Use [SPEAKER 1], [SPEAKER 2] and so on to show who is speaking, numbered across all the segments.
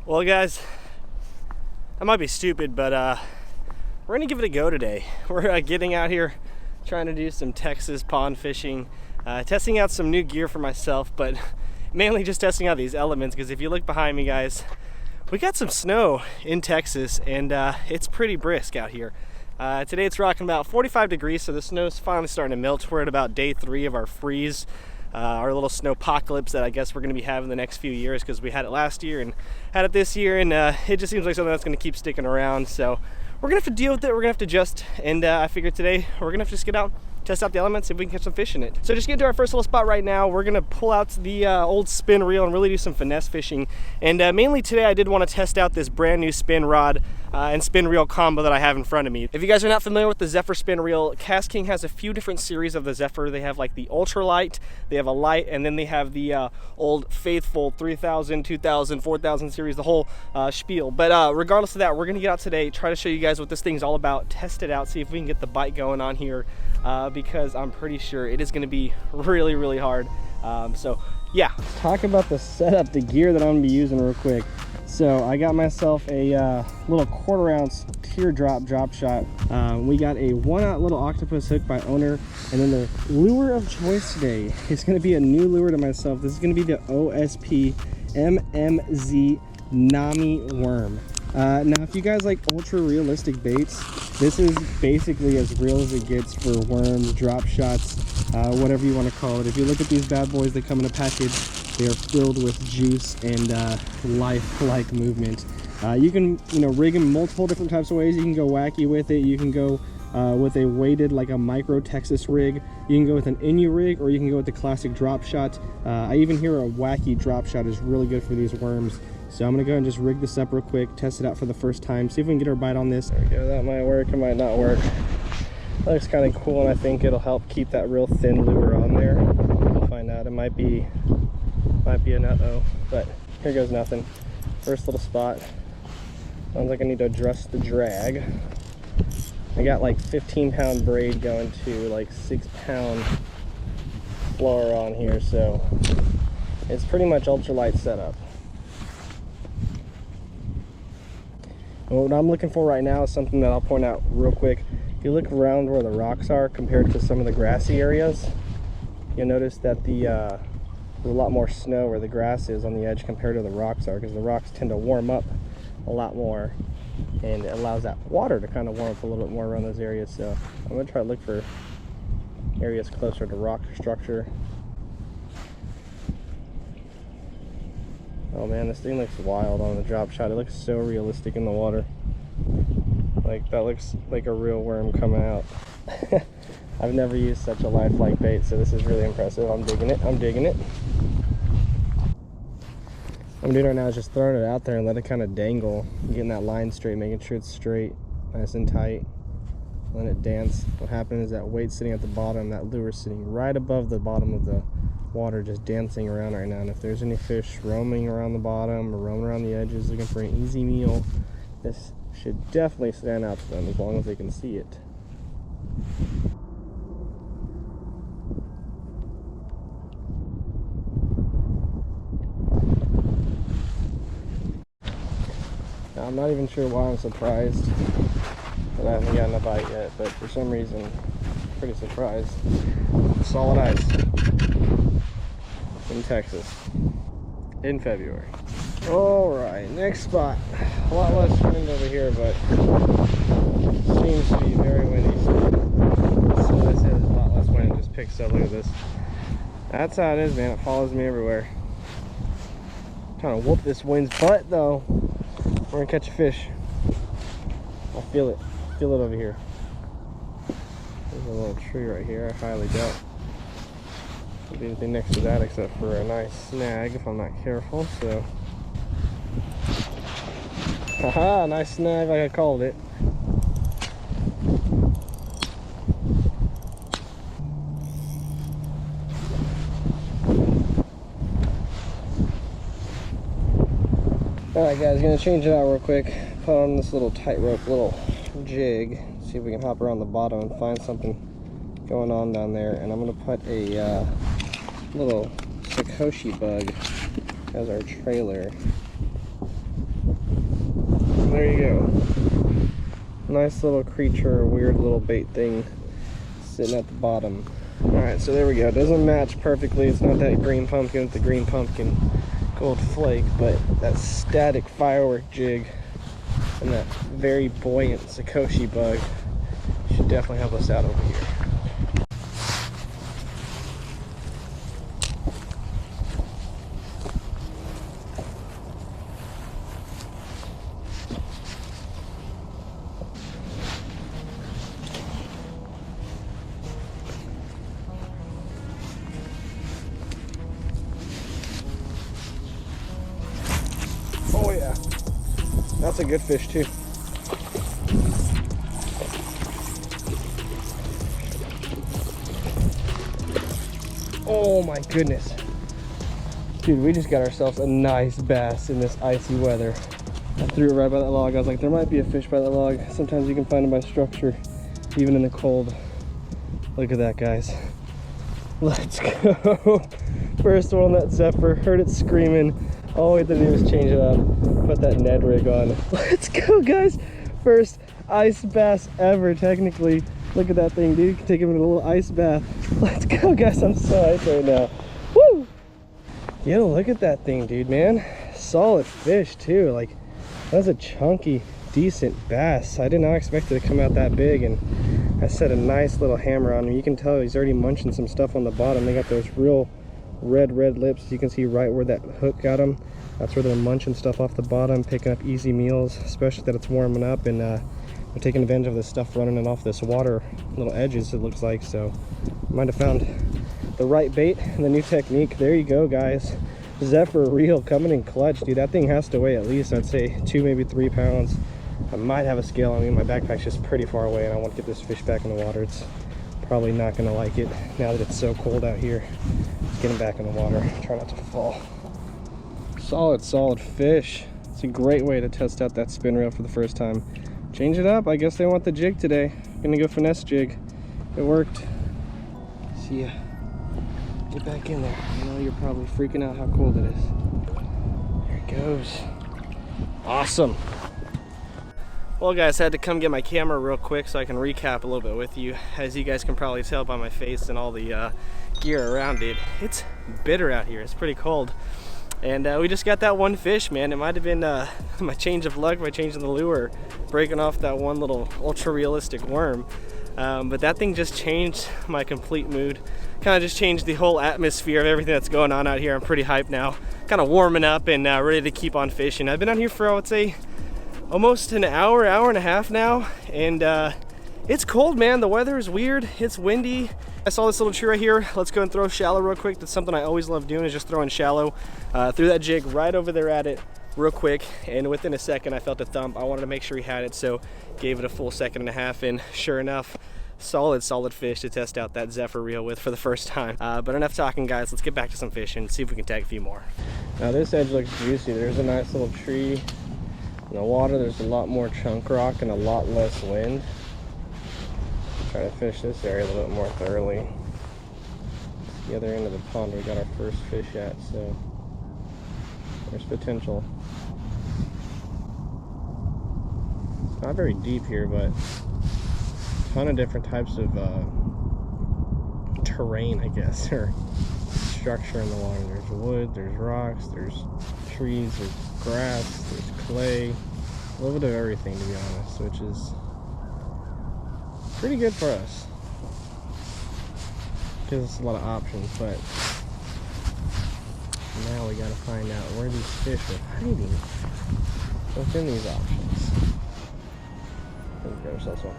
[SPEAKER 1] Well guys, I might be stupid, but we're gonna give it a go today. We're getting out here trying to do some Texas pond fishing, testing out some new gear for myself, but mainly just testing out these elements, because if you look behind me guys, we got some snow in Texas and it's pretty brisk out here. Today it's rocking about 45 degrees, so the snow's finally starting to melt. We're at about day 3 of our freeze. Our little Snow-pocalypse that I guess we're going to be having the next few years, because we had it last year and had it this year, and it just seems like something that's going to keep sticking around. So we're going to have to deal with it, we're going to have to adjust, and I figured today we're going to have to just get out, test out the elements, see if we can catch some fish in it. So just get to our first little spot right now. We're going to pull out the old spin reel and really do some finesse fishing. And mainly today I did want to test out this brand new spin rod and spin reel combo that I have in front of me. If you guys are not familiar with the Zephyr spin reel, Kast King has a few different series of the Zephyr. They have like the ultralight, they have a light, and then they have the old faithful 3000, 2000, 4000 series, the whole spiel. But regardless of that, we're going to get out today, try to show you guys what this thing's all about, test it out, see if we can get the bite going on here, because I'm pretty sure it is going to be really, really hard. So yeah, talk about the setup, the gear that I'm going to be using real quick. So I got myself a little 1/4 ounce teardrop drop shot. We got a 1/0 little octopus hook by Owner, and then the lure of choice today is going to be a new lure to myself. This is going to be the OSP Nami Worm. Now if you guys like ultra realistic baits, this is basically as real as it gets for worms, drop shots, whatever you want to call it. If you look at these bad boys, they come in a package. They are filled with juice and life-like movement. You can, rig them multiple different types of ways. You can go wacky with it. You can go with a weighted, like a micro Texas rig. You can go with an Inu rig, or you can go with the classic drop shot. I even hear a wacky drop shot is really good for these worms. So I'm gonna go and just rig this up real quick, test it out for the first time, see if we can get our bite on this. There we go, that might work, it might not work. That looks kind of cool, and I think it'll help keep that real thin lure on there. We'll find out. It might be a nut-oh, but here goes nothing. First little spot. Sounds like I need to adjust the drag. I got like 15-pound braid going to like 6-pound fluoro on here, so it's pretty much ultralight setup. And what I'm looking for right now is something that I'll point out real quick. If you look around where the rocks are compared to some of the grassy areas, you'll notice that there's a lot more snow where the grass is on the edge compared to the rocks are, because the rocks tend to warm up a lot more, and it allows that water to kind of warm up a little bit more around those areas. So I'm going to try to look for areas closer to rock structure. Oh man, this thing looks wild on the drop shot. It looks so realistic in the water. Like, that looks like a real worm coming out. I've never used such a lifelike bait, so this is really impressive. I'm digging it. I'm digging it. What I'm doing right now is just throwing it out there and let it kind of dangle, getting that line straight, making sure it's straight, nice and tight. Letting it dance. What happens is that weight's sitting at the bottom, that lure's sitting right above the bottom of the water, just dancing around right now. And if there's any fish roaming around the bottom or roaming around the edges looking for an easy meal, this should definitely stand out to them as long as they can see it. Now, I'm not even sure why I'm surprised that I haven't gotten a bite yet, but for some reason, I'm pretty surprised. Solid ice in Texas in February. Alright, next spot. A lot less wind over here, but seems to be very windy. So I say there's a lot less wind, it just picks up. Look at this. That's how it is, man. It follows me everywhere. I'm trying to whoop this wind's butt, though. We're gonna catch a fish. I feel it. Feel it over here. There's a little tree right here. I highly doubt there'll be anything next to that except for a nice snag if I'm not careful. So, haha, nice snag like I called it. Alright guys, gonna change it out real quick. Put on this little tightrope, little jig. See if we can hop around the bottom and find something going on down there. And I'm gonna put a little Sakoshi Bug as our trailer. there you go. Nice little creature, weird little bait thing sitting at the bottom. Alright, so there we go. It doesn't match perfectly. It's not that green pumpkin with the green pumpkin gold flake, but that static firework jig and that very buoyant Sakoshi Bug should definitely help us out over here. Oh yeah, that's a good fish too. Oh my goodness. Dude, we just got ourselves a nice bass in this icy weather. I threw it right by that log. I was like, there might be a fish by that log. Sometimes you can find them by structure, even in the cold. Look at that, guys. Let's go. First one on that Zephyr. Heard it screaming. All we had to do was change it up, put that Ned rig on. Let's go, guys. First ice bass ever, technically. Look at that thing, dude. You can take him in a little ice bath. Let's go, guys. I'm so hyped right now. Woo! Yo, look at that thing, dude, man. Solid fish, too. Like, that was a chunky, decent bass. I did not expect it to come out that big, and I set a nice little hammer on him. You can tell he's already munching some stuff on the bottom. They got those real red lips. You can see right where that hook got them. That's where they're munching stuff off the bottom, picking up easy meals, especially that it's warming up, and they're taking advantage of this stuff running in off this water, little edges, it looks like. So might have found the right bait and the new technique. There you go, guys. Zephyr reel coming in clutch, dude. That thing has to weigh at least, I'd say, 2, maybe 3 pounds. I might have a scale on me. My backpack's just pretty far away, and I want to get this fish back in the water. It's probably not going to like it now that it's so cold out here. Let's get him back in the water. Try not to fall. Solid fish. It's a great way to test out that spin reel for the first time. Change it up. I guess they want the jig today. Gonna go finesse jig. It worked. See ya. Get back in there. I know you're probably freaking out how cold it is. There it goes. Awesome. Well, guys, I had to come get my camera real quick so I can recap a little bit with you. As you guys can probably tell by my face and all the gear around it, it's bitter out here. It's pretty cold. And we just got that one fish, man. It might have been my change of luck by changing the lure, breaking off that one little ultra realistic worm. But that thing just changed my complete mood. Kind of just changed the whole atmosphere of everything that's going on out here. I'm pretty hyped now. Kind of warming up and ready to keep on fishing. I've been out here for, I would say, almost an hour and a half now. And it's cold, man. The weather is weird. It's windy. I saw this little tree right here. Let's go and throw shallow real quick. That's something I always love doing, is just throwing shallow. Threw that jig right over there at it real quick, and within a second I felt a thump. I wanted to make sure he had it, so gave it a full 1.5 seconds, and sure enough, solid fish to test out that Zephyr reel with for the first time. But enough talking, guys. Let's get back to some fishing and see if we can tag a few more. Now this edge looks juicy. There's a nice little tree. In the water there's a lot more chunk rock and a lot less wind. Try to fish this area a little bit more thoroughly. The other end of the pond we got our first fish at, so there's potential. It's not very deep here, but a ton of different types of terrain, I guess, or structure in the water. There's wood, there's rocks, there's trees, there's grass, there's clay, a little bit of everything, to be honest, which is pretty good for us. Gives us a lot of options, but now we gotta find out where these fish are hiding within these options. Let's grab ourselves one.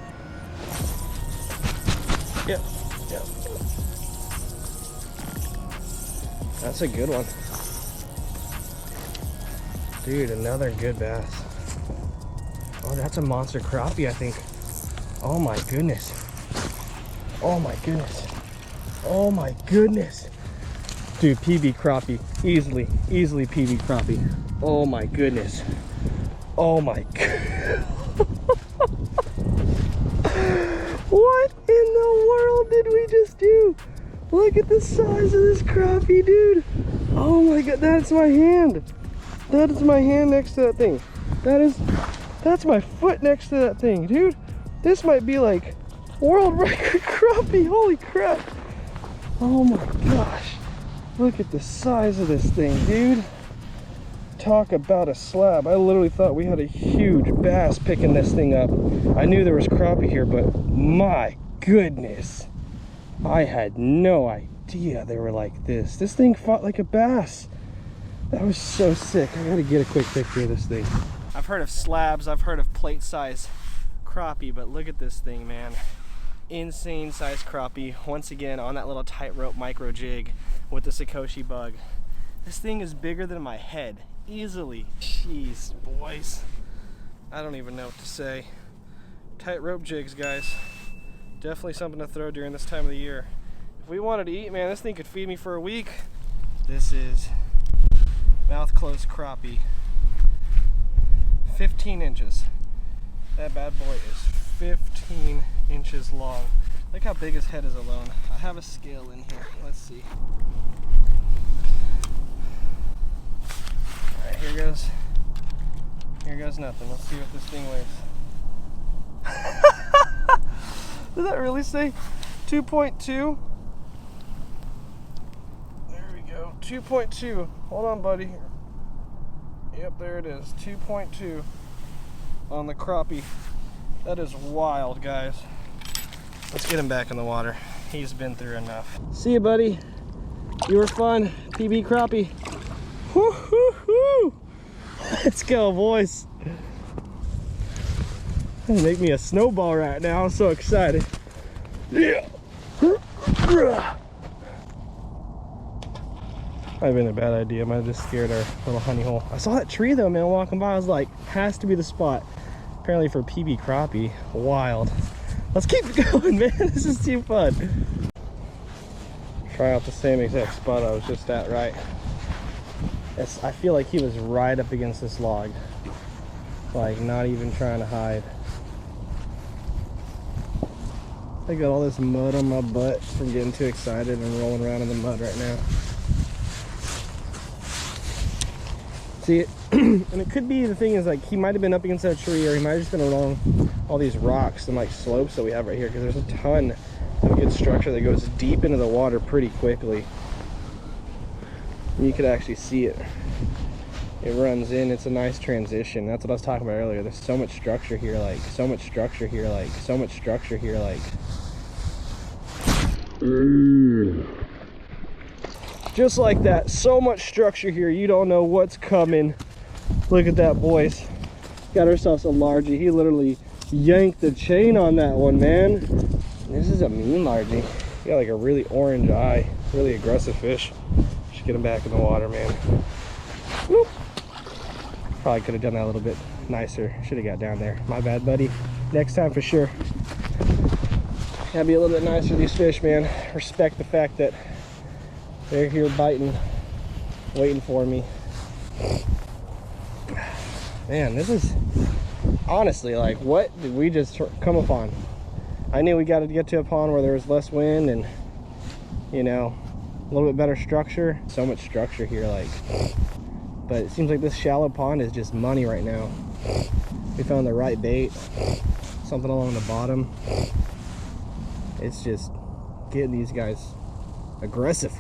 [SPEAKER 1] Yep. That's a good one. Dude, another good bass. Oh, that's a monster crappie, I think. Oh my goodness. Oh my goodness. Oh my goodness. Dude, PB crappie. Easily PB crappie. Oh my goodness. Oh my god. What in the world did we just do? Look at the size of this crappie, dude. Oh my god, that's my hand. That is my hand next to that thing. That That's my foot next to that thing, dude. This might be like world record crappie. Holy crap. Oh my gosh. Look at the size of this thing, dude. Talk about a slab. I literally thought we had a huge bass picking this thing up. I knew there was crappie here, but my goodness. I had no idea they were like this. This thing fought like a bass. That was so sick. I gotta get a quick picture of this thing. I've heard of slabs, I've heard of plate size crappie, but look at this thing, man. Insane size crappie. Once again on that little tightrope micro jig with the Sakoshi Bug. This thing is bigger than my head, easily. Jeez, boys. I don't even know what to say. Tightrope jigs, guys. Definitely something to throw during this time of the year. If we wanted to eat, man, this thing could feed me for a week. This is mouth closed crappie. 15 inches. That bad boy is 15 inches long. Look how big his head is alone. I have a scale in here. Let's see. Alright, here goes. Here goes nothing. Let's see what this thing weighs. Does that really say 2.2? There we go. 2.2. Hold on, buddy. Yep, there it is. 2.2 on the crappie. That is wild, guys. Let's get him back in the water. He's been through enough. See you, buddy. You were fun. PB crappie. Woo-hoo-hoo! Let's go, boys. That'll make me a snowball right now. I'm so excited. Yeah. Might have been a bad idea. I might have just scared our little honey hole. I saw that tree though, man, walking by. I was like, has to be the spot. Apparently for PB crappie. Wild. Let's keep going, man. This is too fun. Try out the same exact spot I was just at, right? I feel like he was right up against this log. Like, not even trying to hide. I got all this mud on my butt from getting too excited and rolling around in the mud right now. See it? And it could be, the thing is, like, he might have been up against that tree, or he might have just been along all these rocks and like slopes that we have right here, because there's a ton of good structure that goes deep into the water pretty quickly. You could actually see it. It runs in. It's a nice transition. That's what I was talking about earlier. There's so much structure here, like so much structure here, like so much structure here, like just like that. So much structure here, you don't know what's coming. Look at that, boys. Got ourselves a largie. He literally yanked the chain on that one, man. This is a mean largie. He got like a really orange eye. Really aggressive fish. Should get him back in the water, man. Whoop. Probably could have done that a little bit nicer. Should have got down there. My bad, buddy. Next time for sure. Gotta be a little bit nicer to these fish, man. Respect the fact that they're here biting, waiting for me. Man, this is honestly, like, what did we just come upon? I knew we got to get to a pond where there was less wind and, you know, a little bit better structure. So much structure here, like, but it seems like this shallow pond is just money right now. We found the right bait, something along the bottom. It's just getting these guys aggressive.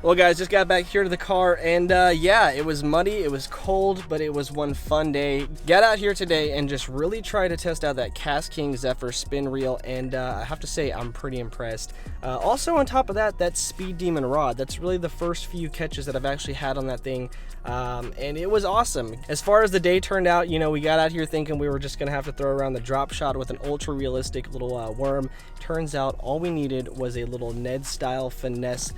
[SPEAKER 1] Well, guys, just got back here to the car, and yeah, it was muddy, it was cold, but it was one fun day. Get out here today and just really try to test out that Kast King Zephyr spin reel, and I have to say, I'm pretty impressed. Also, on top of that, that Speed Demon rod, that's really the first few catches that I've actually had on that thing, and it was awesome. As far as the day turned out, you know, we got out here thinking we were just gonna have to throw around the drop shot with an ultra realistic little worm. Turns out all we needed was a little Ned style finesse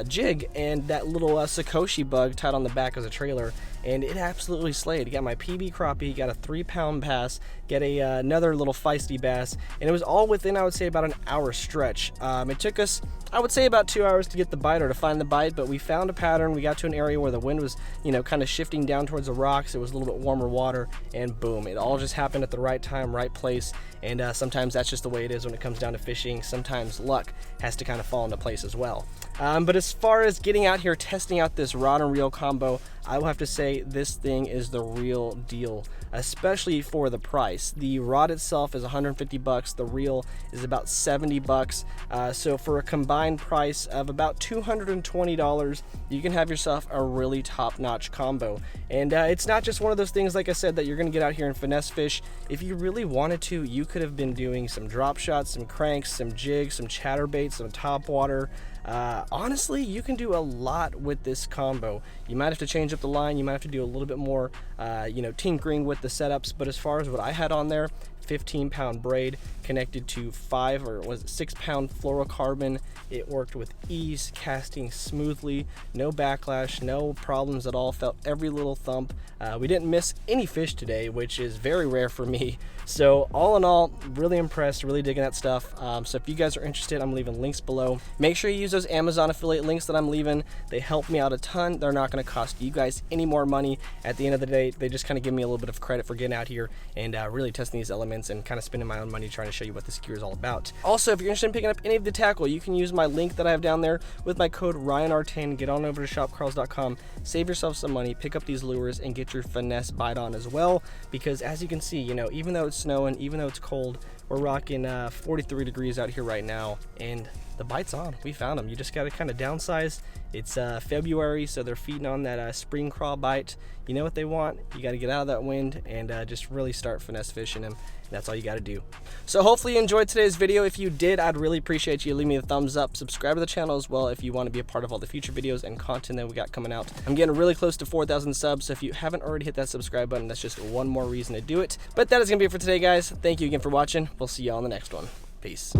[SPEAKER 1] jig and that little Sakoshi Bug tied on the back as a trailer, and it absolutely slayed. Got my PB crappie, got a 3-pound bass, get another little feisty bass, and it was all within, I would say, about an hour stretch. It took us, I would say, about 2 hours to get the bite or to find the bite, but we found a pattern. We got to an area where the wind was, kind of shifting down towards the rocks. It was a little bit warmer water, and boom, it all just happened at the right time, right place. And sometimes that's just the way it is when it comes down to fishing. Sometimes luck has to kind of fall into place as well. But as far as getting out here, testing out this rod and reel combo, I will have to say this thing is the real deal, especially for the price. The rod itself is 150 bucks. The reel is about 70 bucks. So for a combined price of about $220, you can have yourself a really top-notch combo. And it's not just one of those things, like I said, that you're going to get out here and finesse fish. If you really wanted to, you could have been doing some drop shots, some cranks, some jigs, some chatterbaits, some topwater. Honestly, you can do a lot with this combo. You might have to change up the line, you might have to do a little bit more tinkering with the setups, but as far as what I had on there, 15-pound braid connected to 6-pound fluorocarbon. It worked with ease, casting smoothly, no backlash, no problems at all. Felt every little thump. We didn't miss any fish today, which is very rare for me. So all in all, really impressed, really digging that stuff. So if you guys are interested, I'm leaving links below. Make sure you use those Amazon affiliate links that I'm leaving. They help me out a ton. They're not going to cost you guys any more money. At the end of the day, they just kind of give me a little bit of credit for getting out here and really testing these elements and kind of spending my own money trying to show you what this gear is all about. Also, if you're interested in picking up any of the tackle, you can use my link that I have down there with my code RyanR10. Get on over to shopkarls.com, save yourself some money, pick up these lures, and get your finesse bite on as well. Because as you can see, even though it's snowing, even though it's cold, we're rocking 43 degrees out here right now, and the bite's on. We found them. You just got to kind of downsize. It's February, so they're feeding on that spring crawl bite. You know what they want. You got to get out of that wind and just really start finesse fishing them. That's all you got to do. So hopefully you enjoyed today's video. If you did, I'd really appreciate you leaving me a thumbs up. Subscribe to the channel as well if you want to be a part of all the future videos and content that we got coming out. I'm getting really close to 4,000 subs, so if you haven't already hit that subscribe button, that's just one more reason to do it. But that is going to be it for today, guys. Thank you again for watching. We'll see you all in the next one. Peace.